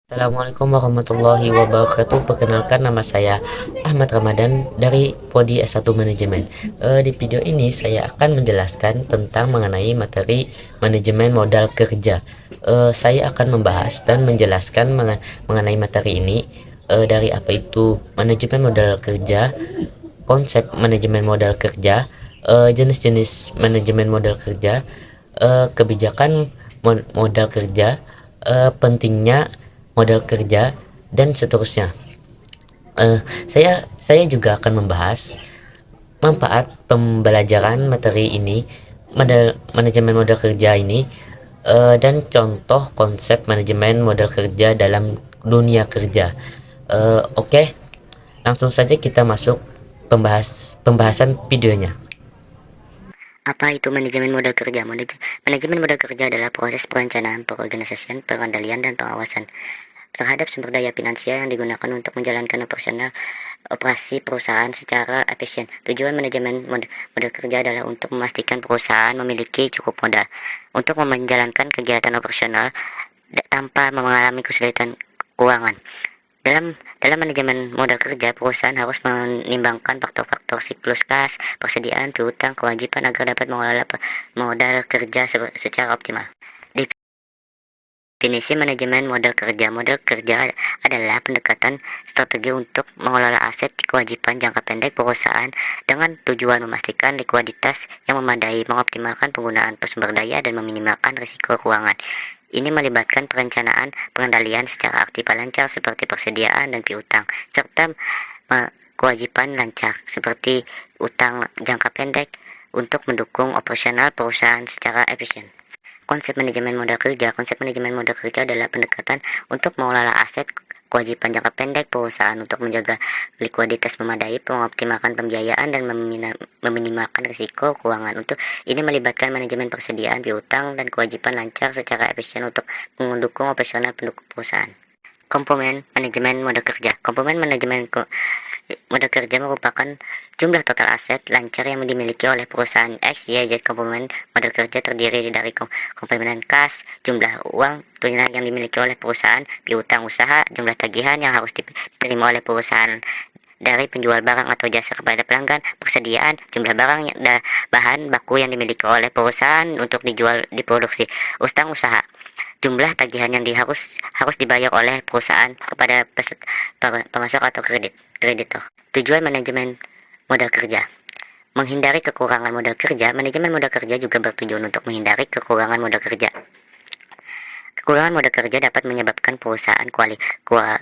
Assalamualaikum warahmatullahi wabarakatuh. Perkenalkan, nama saya Ahmad Ramadan dari Prodi S1 Manajemen. Di video ini saya akan menjelaskan tentang mengenai materi manajemen modal kerja. Saya akan membahas dan menjelaskan mengenai materi ini, dari apa itu manajemen modal kerja, konsep manajemen modal kerja, jenis-jenis manajemen modal kerja, kebijakan modal kerja, pentingnya modal kerja, dan seterusnya. Saya juga akan membahas manfaat pembelajaran materi ini, manajemen modal kerja ini, dan contoh konsep manajemen modal kerja dalam dunia kerja. Oke, langsung saja kita masuk pembahasan videonya. Apa itu manajemen modal kerja? Manajemen modal kerja adalah proses perencanaan, pengorganisasian, pengendalian, dan pengawasan terhadap sumber daya finansial yang digunakan untuk menjalankan operasi perusahaan secara efisien. Tujuan manajemen modal kerja adalah untuk memastikan perusahaan memiliki cukup modal untuk menjalankan kegiatan operasional tanpa mengalami kesulitan keuangan. Dalam manajemen modal kerja, perusahaan harus menimbangkan faktor-faktor siklus kas, persediaan, piutang, kewajiban agar dapat mengelola modal kerja secara optimal. Definisi manajemen modal kerja. Modal kerja adalah pendekatan strategi untuk mengelola aset kewajiban jangka pendek perusahaan dengan tujuan memastikan likuiditas yang memadai, mengoptimalkan penggunaan sumber daya, dan meminimalkan risiko keuangan. Ini melibatkan perencanaan, pengendalian secara aktif lancar seperti persediaan dan piutang, serta kewajiban lancar seperti utang jangka pendek untuk mendukung operasional perusahaan secara efisien. Konsep manajemen modal kerja adalah pendekatan untuk mengelola aset kewajiban jangka pendek perusahaan untuk menjaga likuiditas memadai, mengoptimalkan pembiayaan, dan meminimalkan risiko keuangan. Untuk ini melibatkan manajemen persediaan, piutang, dan kewajiban lancar secara efisien untuk mendukung operasional pendukung perusahaan. Komponen manajemen modal kerja. Komponen manajemen modal kerja merupakan jumlah total aset lancar yang dimiliki oleh perusahaan X, Y, Z. Komponen modal kerja terdiri dari komponen kas, jumlah uang tunai yang dimiliki oleh perusahaan, piutang usaha, jumlah tagihan yang harus diterima oleh perusahaan dari penjual barang atau jasa kepada pelanggan, persediaan, jumlah barang bahan baku yang dimiliki oleh perusahaan untuk dijual diproduksi, utang usaha, jumlah tagihan yang harus dibayar oleh perusahaan kepada pemasok atau kreditor. Tujuan manajemen modal kerja. Menghindari kekurangan modal kerja. Manajemen modal kerja juga bertujuan untuk menghindari kekurangan modal kerja. Kekurangan modal kerja dapat menyebabkan perusahaan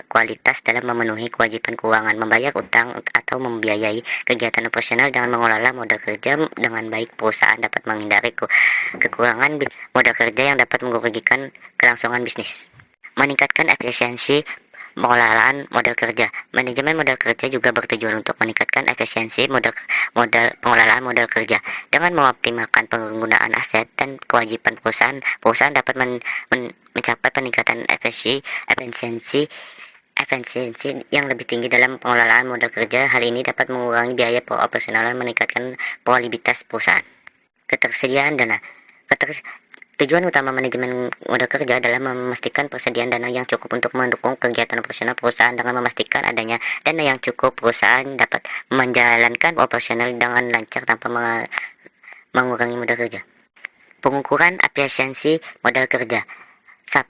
kualitas dalam memenuhi kewajiban keuangan, membayar utang, atau membiayai kegiatan operasional. Dengan mengelola modal kerja dengan baik, perusahaan dapat menghindari kekurangan modal kerja yang dapat merugikan kelangsungan bisnis. Meningkatkan efisiensi pengelolaan modal kerja. Manajemen modal kerja juga bertujuan untuk meningkatkan efisiensi pengelolaan modal kerja. Dengan mengoptimalkan penggunaan aset dan kewajiban perusahaan, perusahaan dapat mencapai peningkatan efisiensi yang lebih tinggi dalam pengelolaan modal kerja. Hal ini dapat mengurangi biaya operasional dan meningkatkan kualitas perusahaan. Ketersediaan dana. Tujuan utama manajemen modal kerja adalah memastikan persediaan dana yang cukup untuk mendukung kegiatan operasional perusahaan. Dengan memastikan adanya dana yang cukup, perusahaan dapat menjalankan operasional dengan lancar tanpa mengurangi modal kerja. Pengukuran efisiensi modal kerja. 1.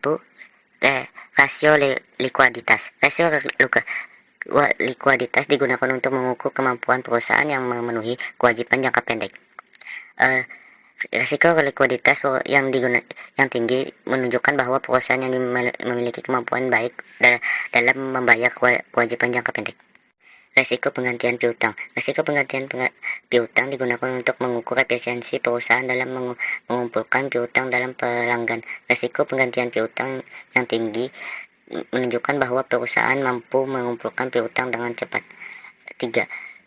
Rasio likuiditas. Likuiditas digunakan untuk mengukur kemampuan perusahaan yang memenuhi kewajiban jangka pendek. Risiko likuiditas yang tinggi menunjukkan bahwa perusahaan yang memiliki kemampuan baik dalam membayar kewajiban jangka pendek. Risiko penggantian piutang. Risiko penggantian piutang digunakan untuk mengukur efisiensi perusahaan dalam mengumpulkan piutang dalam pelanggan. Risiko penggantian piutang yang tinggi menunjukkan bahwa perusahaan mampu mengumpulkan piutang dengan cepat. 3.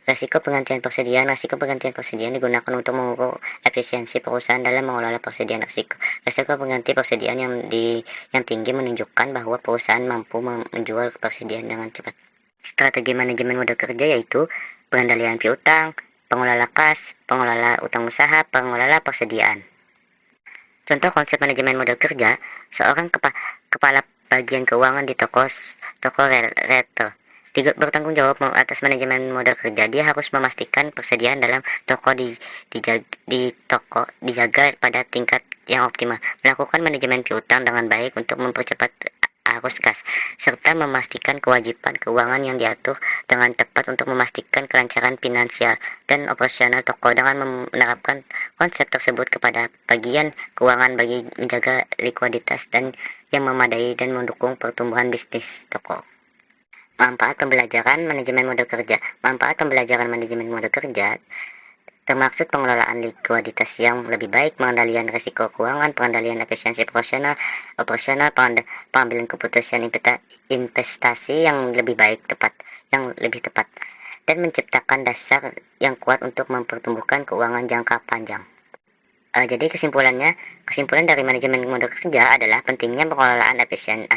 Risiko penggantian persediaan. Risiko penggantian persediaan digunakan untuk mengukur efisiensi perusahaan dalam mengelola persediaan. Risiko pengganti persediaan yang tinggi menunjukkan bahwa perusahaan mampu menjual persediaan dengan cepat. Strategi manajemen modal kerja yaitu pengendalian piutang, pengelola kas, pengelola utang usaha, pengelola persediaan. Contoh konsep manajemen modal kerja. Seorang kepala bagian keuangan di toko retail. Bertanggung jawab atas manajemen modal kerja. Dia harus memastikan persediaan dalam toko toko dijaga pada tingkat yang optimal, melakukan manajemen piutang dengan baik untuk mempercepat arus kas, serta memastikan kewajiban keuangan yang diatur dengan tepat untuk memastikan kelancaran finansial dan operasional toko. Dengan menerapkan konsep tersebut kepada bagian keuangan bagi menjaga likuiditas dan yang memadai dan mendukung pertumbuhan bisnis toko. Manfaat pembelajaran manajemen modal kerja. Manfaat pembelajaran manajemen modal kerja termaksud pengelolaan likuiditas yang lebih baik, pengendalian risiko keuangan, pengendalian efisiensi operasional, pengambilan keputusan investasi yang lebih tepat, dan menciptakan dasar yang kuat untuk mempertumbuhkan keuangan jangka panjang. Jadi kesimpulan dari manajemen modal kerja adalah pentingnya pengelolaan efisien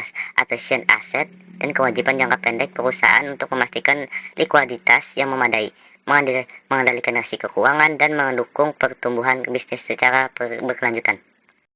aset dan kewajiban jangka pendek perusahaan untuk memastikan likuiditas yang memadai, mengendalikan risiko keuangan, dan mendukung pertumbuhan bisnis secara berkelanjutan.